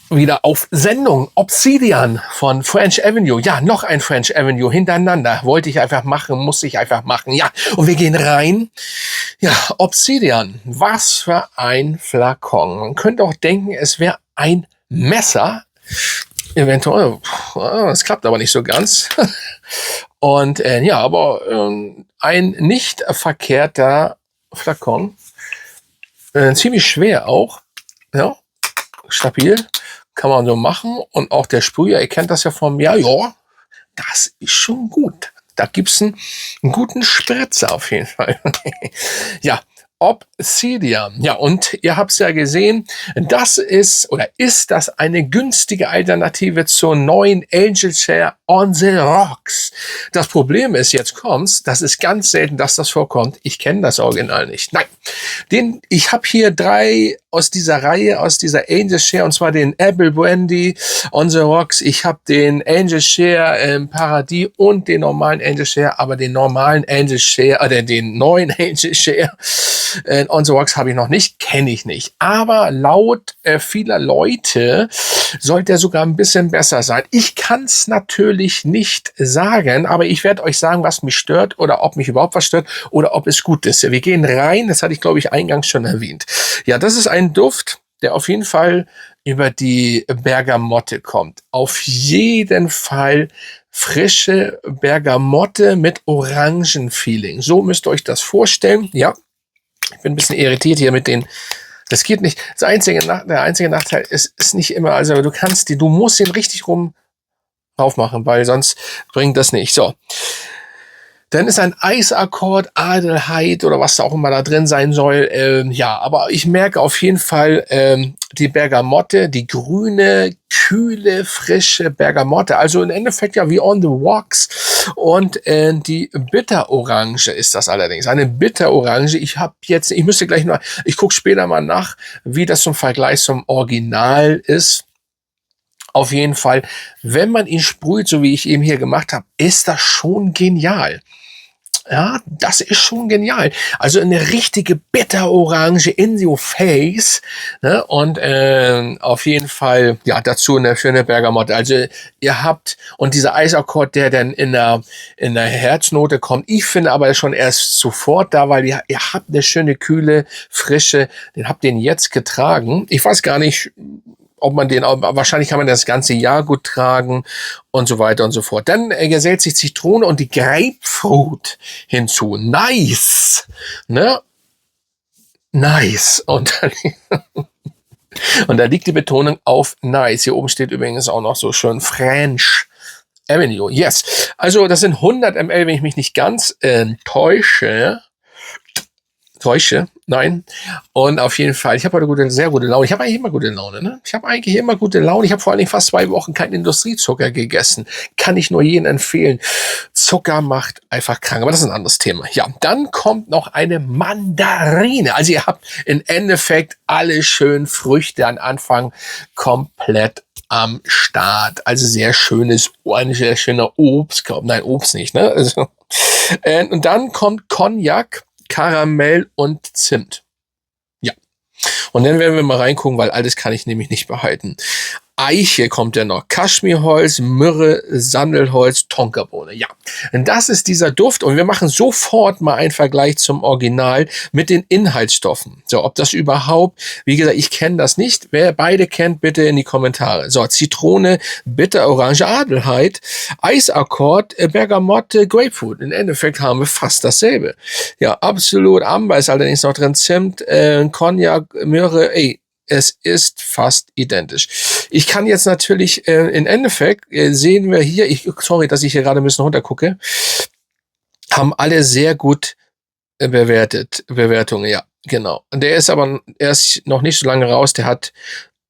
wieder auf Sendung. Obsidian von French Avenue. Ja, noch ein French Avenue hintereinander. Wollte ich einfach machen, muss ich einfach machen. Ja, und wir gehen rein. Ja, Obsidian. Was für ein Flakon. Man könnte auch denken, es wäre ein Messer. Eventuell. Das klappt aber nicht so ganz. Und ja, aber ein nicht verkehrter Flakon. Ziemlich schwer auch. Ja, stabil. Kann man so machen. Und auch der Sprüher, ihr kennt das ja vom Jahr. Ja, das ist schon gut. Da gibt's einen guten Spritzer auf jeden Fall. Ja, Obsidian. Ja, und ihr habt es ja gesehen, das ist das eine günstige Alternative zur neuen Angel Share on the Rocks. Das Problem ist, jetzt kommt's, das ist ganz selten, dass das vorkommt. Ich kenne das Original nicht. Nein, ich habe hier 3 aus dieser Reihe, aus dieser Angel Share, und zwar den Apple Brandy on the Rocks. Ich habe den Angel Share Paradis und den normalen Angel Share, aber den normalen Angel Share, den neuen Angel Share on the Rocks habe ich noch nicht, kenne ich nicht. Aber laut vieler Leute sollte er sogar ein bisschen besser sein. Ich kann es natürlich nicht sagen, aber ich werde euch sagen, was mich stört oder ob mich überhaupt was stört oder ob es gut ist. Wir gehen rein, das hatte ich, glaube ich, eingangs schon erwähnt. Ja, das ist ein Duft, der auf jeden Fall über die Bergamotte kommt. Auf jeden Fall frische Bergamotte mit Orangenfeeling. So müsst ihr euch das vorstellen. Ja, ich bin ein bisschen irritiert hier mit den. Das geht nicht. Der einzige Nachteil ist nicht immer, also du musst den richtig rum aufmachen, weil sonst bringt das nicht. So. Dann ist ein Eisakkord, Adelheid oder was da auch immer da drin sein soll. Ja, aber ich merke auf jeden Fall die Bergamotte, die grüne, kühle, frische Bergamotte. Also im Endeffekt ja wie on the rocks. Und die Bitterorange ist das allerdings. Eine Bitterorange. Ich gucke später mal nach, wie das zum Vergleich zum Original ist. Auf jeden Fall, wenn man ihn sprüht, so wie ich eben hier gemacht habe, ist das schon genial. Ja, das ist schon genial. Also eine richtige Bitterorange in your face. Ne? Und auf jeden Fall, ja, dazu eine schöne Bergamotte. Also ihr habt, und dieser Eisakkord, der dann in der Herznote kommt, ich finde aber schon erst sofort da, weil ihr habt eine schöne, kühle, frische, habt den jetzt getragen. Ich weiß gar nicht, wahrscheinlich kann man das ganze Jahr gut tragen und so weiter und so fort. Dann gesellt sich Zitrone und die Grapefruit hinzu. Nice! Ne? Nice. Und da liegt die Betonung auf nice. Hier oben steht übrigens auch noch so schön French Avenue. Yes. Also das sind 100 ml, wenn ich mich nicht ganz täusche. Nein. Und auf jeden Fall, ich habe heute sehr gute Laune. Ich habe eigentlich immer gute Laune, ne? Ich habe eigentlich immer gute Laune. Ich habe vor allen Dingen fast 2 Wochen keinen Industriezucker gegessen. Kann ich nur jedem empfehlen. Zucker macht einfach krank. Aber das ist ein anderes Thema. Ja, dann kommt noch eine Mandarine. Also ihr habt im Endeffekt alle schönen Früchte am Anfang komplett am Start. Also sehr schönes, ein sehr schöner Obst. Nein, Obst nicht, ne? Also, und dann kommt Cognac, Karamell und Zimt. Ja. Und dann werden wir mal reingucken, weil alles kann ich nämlich nicht behalten. Eiche kommt ja noch. Kaschmirholz, Myrrhe, Sandelholz, Tonkabohne. Ja, und das ist dieser Duft. Und wir machen sofort mal einen Vergleich zum Original mit den Inhaltsstoffen. So, ob das überhaupt, wie gesagt, ich kenne das nicht. Wer beide kennt, bitte in die Kommentare. So, Zitrone, Bitterorange, Adelheid, Eisakkord, Bergamotte, Grapefruit. Im Endeffekt haben wir fast dasselbe. Ja, absolut. Amber ist allerdings noch drin. Zimt, Cognac, Myrrhe, es ist fast identisch. Ich kann jetzt natürlich, im Endeffekt sehen wir hier, sorry, dass ich hier gerade ein bisschen runtergucke, haben alle sehr gut Bewertungen, ja, genau. Und der ist aber erst noch nicht so lange raus, der hat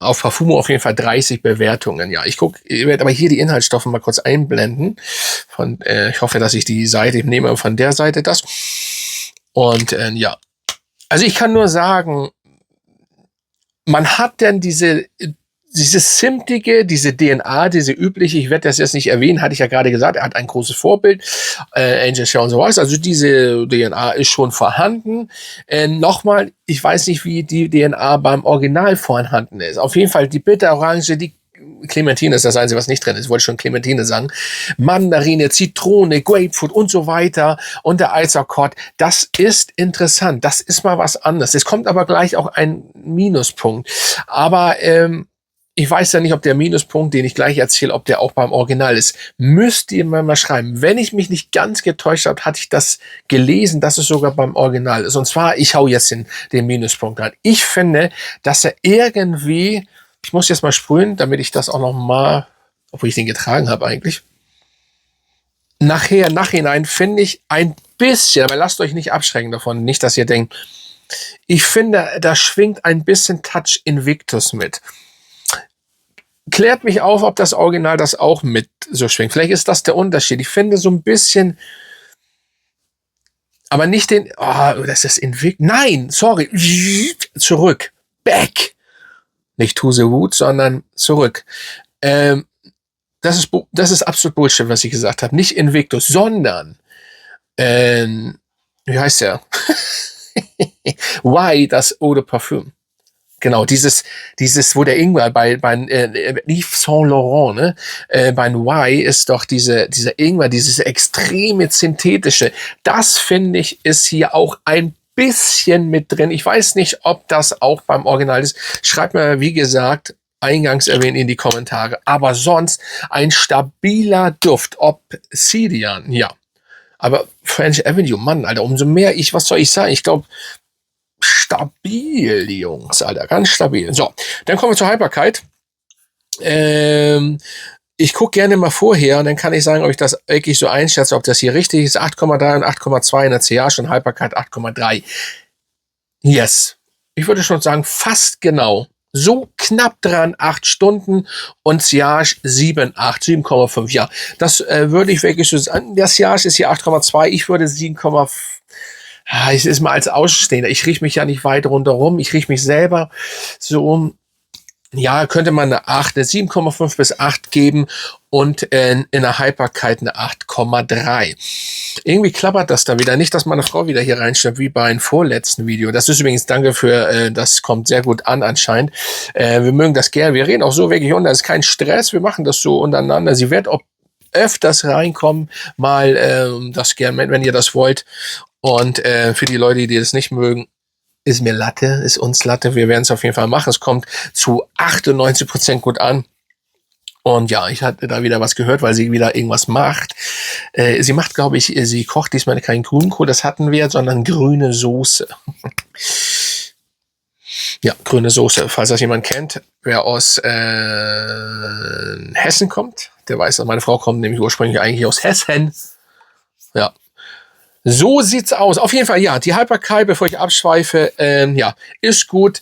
auf Parfumo auf jeden Fall 30 Bewertungen, ja. Ich werde aber hier die Inhaltsstoffe mal kurz einblenden. Ich hoffe, dass ich ich nehme von der Seite das. Und ja, also ich kann nur sagen, man hat dann diese dieses Zimtige, diese DNA, diese übliche, ich werde das jetzt nicht erwähnen, hatte ich ja gerade gesagt, er hat ein großes Vorbild, Angel Share und so was, also diese DNA ist schon vorhanden. Nochmal, ich weiß nicht, wie die DNA beim Original vorhanden ist. Auf jeden Fall die Bitterorange, die Clementine ist das Einzige, was nicht drin ist. Ich wollte schon Clementine sagen. Mandarine, Zitrone, Grapefruit und so weiter. Und der Eisakkord. Das ist interessant. Das ist mal was anderes. Es kommt aber gleich auch ein Minuspunkt. Aber ich weiß ja nicht, ob der Minuspunkt, den ich gleich erzähle, ob der auch beim Original ist. Müsst ihr mal schreiben. Wenn ich mich nicht ganz getäuscht habe, hatte ich das gelesen, dass es sogar beim Original ist. Und zwar, ich hau jetzt den Minuspunkt rein. Ich finde, dass er irgendwie, ich muss jetzt mal sprühen, damit ich das auch noch mal, obwohl ich den getragen habe eigentlich. Nachhinein finde ich ein bisschen, aber lasst euch nicht abschrecken davon, nicht, dass ihr denkt, ich finde, da schwingt ein bisschen Touch Invictus mit. Klärt mich auf, ob das Original das auch mit so schwingt. Vielleicht ist das der Unterschied. Ich finde so ein bisschen, aber nicht den, das ist Invictus. Nein, sorry, zurück, back. Nicht to the root, sondern zurück. Das ist absolut Bullshit, was ich gesagt habe. Nicht Invictus, sondern, wie heißt der? Why, das Eau de Parfum. Genau, dieses, wo der Ingwer bei Yves Saint Laurent, ne, bei Y ist doch dieser Ingwer, dieses extreme synthetische. Das finde ich ist hier auch ein bisschen mit drin. Ich weiß nicht, ob das auch beim Original ist. Schreibt mir, wie gesagt, eingangs erwähnt in die Kommentare. Aber sonst ein stabiler Duft. Obsidian, ja. Aber French Avenue, Mann, Alter, umso mehr was soll ich sagen? Ich glaube, stabil, Jungs, Alter, ganz stabil. So, dann kommen wir zur Haltbarkeit. Ich gucke gerne mal vorher und dann kann ich sagen, ob ich das wirklich so einschätze, ob das hier richtig ist. 8,3 und 8,2 in der CA, schon Haltbarkeit 8,3. Yes. Ich würde schon sagen, fast genau. So knapp dran, 8 Stunden und Sillage 7,5. Ja, das würde ich wirklich so sagen. Der Sillage ist hier 8,2, ich würde 7,5. Es ist mal als Ausstehender. Ich rieche mich ja nicht weit rundherum. Ich rieche mich selber so. Ja, könnte man eine 7,5 bis 8 geben und in der Haltbarkeit eine 8,3. Irgendwie klappert das da wieder. Nicht, dass meine Frau wieder hier reinschreibt, wie beim vorletzten Video. Das ist übrigens, danke für, das kommt sehr gut an anscheinend. Wir mögen das gerne. Wir reden auch so wirklich unter. Es ist kein Stress. Wir machen das so untereinander. Sie wird auch öfters reinkommen, mal das gerne, wenn ihr das wollt. Und für die Leute, die das nicht mögen, ist mir Latte, ist uns Latte. Wir werden es auf jeden Fall machen. Es kommt zu 98% gut an. Und ja, ich hatte da wieder was gehört, weil sie wieder irgendwas macht. Sie macht, glaube ich, sie kocht diesmal keinen Grünkohl, das hatten wir, sondern grüne Soße. Ja, grüne Soße. Falls das jemand kennt, wer aus Hessen kommt, der weiß, dass meine Frau kommt nämlich ursprünglich eigentlich aus Hessen. Ja. So sieht's aus. Auf jeden Fall, ja, die Haltbarkeit, bevor ich abschweife, ja, ist gut.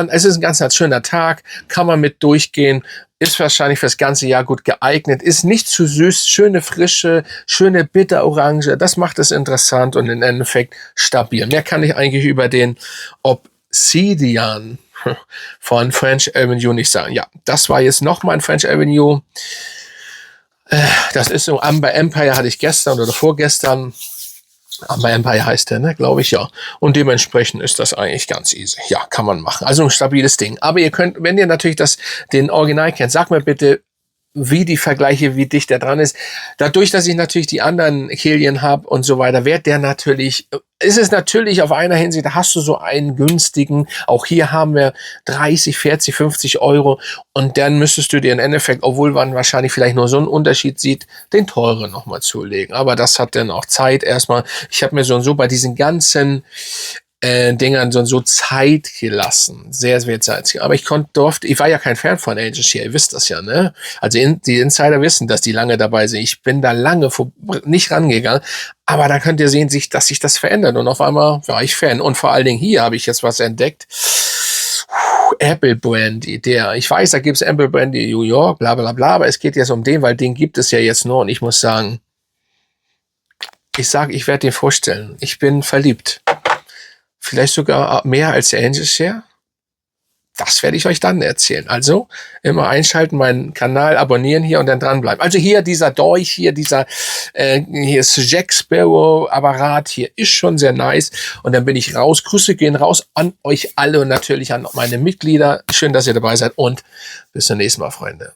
Es ist ein ganz schöner Tag, kann man mit durchgehen, ist wahrscheinlich fürs ganze Jahr gut geeignet, ist nicht zu süß, schöne Frische, schöne Bitterorange, das macht es interessant und im Endeffekt stabil. Mehr kann ich eigentlich über den Obsidian von French Avenue nicht sagen. Ja, das war jetzt nochmal ein French Avenue. Das ist so, Amber Empire hatte ich gestern oder vorgestern. Amber Empire heißt der, ne, glaube ich, ja. Und dementsprechend ist das eigentlich ganz easy. Ja, kann man machen. Also ein stabiles Ding. Aber ihr könnt, wenn ihr natürlich den Original kennt, sagt mir bitte, wie die Vergleiche, wie dicht der dran ist. Dadurch, dass ich natürlich die anderen Killian habe und so weiter, ist es natürlich auf einer Hinsicht, da hast du so einen günstigen, auch hier haben wir 30, 40, 50 Euro und dann müsstest du dir im Endeffekt, obwohl man wahrscheinlich vielleicht nur so einen Unterschied sieht, den teuren nochmal zulegen. Aber das hat dann auch Zeit erstmal. Ich habe mir so bei diesen ganzen Dingern so Zeit gelassen. Sehr, sehr Zeit. Aber ich war ja kein Fan von Angel Share, ihr wisst das ja, ne? Also die Insider wissen, dass die lange dabei sind. Ich bin da lange nicht rangegangen. Aber da könnt ihr sehen, dass sich das verändert. Und auf einmal war ich Fan. Und vor allen Dingen hier habe ich jetzt was entdeckt. Apple Brandy, ich weiß, da gibt es Apple Brandy New York, bla bla bla, aber es geht jetzt um den, weil den gibt es ja jetzt nur. Und ich muss sagen, ich werde den vorstellen. Ich bin verliebt. Vielleicht sogar mehr als der Angel Share. das werde ich euch dann erzählen. Also immer einschalten, meinen Kanal abonnieren hier und dann dranbleiben. Also hier dieser Dolch, hier hier ist Jack Sparrow Apparat, hier ist schon sehr nice. Und dann bin ich raus. Grüße gehen raus an euch alle und natürlich an meine Mitglieder. Schön, dass ihr dabei seid und bis zum nächsten Mal, Freunde.